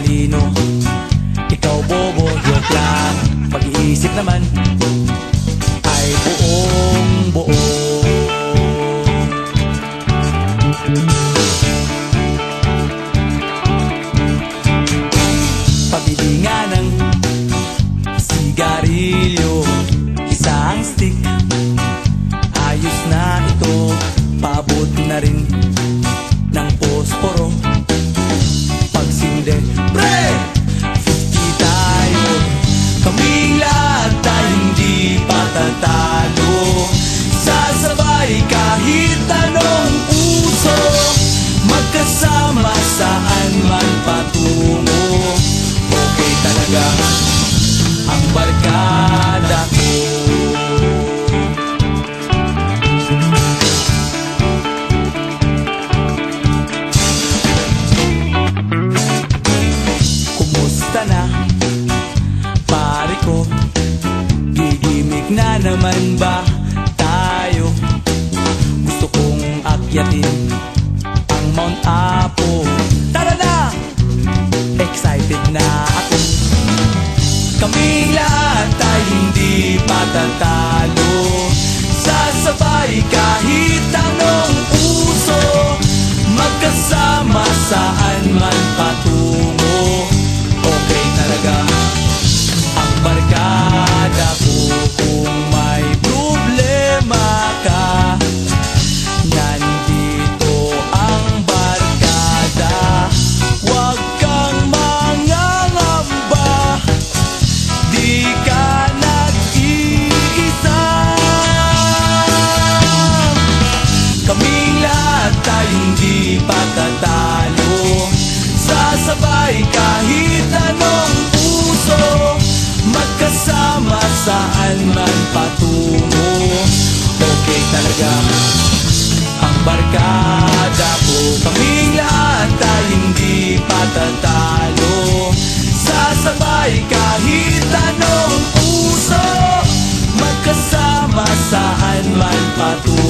talino, ikaw bobo, joke lang. Pag-iisip naman ay buong buo. Pabili nga ng sigarilyo, isang stick, ayos na ito. Paabot na rin ng posporo. Pagsinde, pre! 50 tayo, kaming lahat ay hindi patatalo. Sasabay kahit anong uso, magkasama saan man patungo. Okay talaga ang barkada ko. Kumusta na, pare ko? Gigimik na naman ba tayo? Gusto kong akyatin ang Mount Apo. Tara na! Excited na ako. Kaming lahat ay hindi patatalo. Sasabay kahit anong uso, magkasama saan man patungo. Okay talaga ang barkada ko. Kung may problema ka, nandito ang barkada. Huwag kang mangangamba, di ka nag-iisa. Kaming lahat ay hindi patatalo. Sasabay kahit anong uso, magkasama saan man patungo. Okay talaga ang barkada ko. Kaming lahat ay hindi patatalo. Sasabay kahit anong uso, magkasama saan man patungo.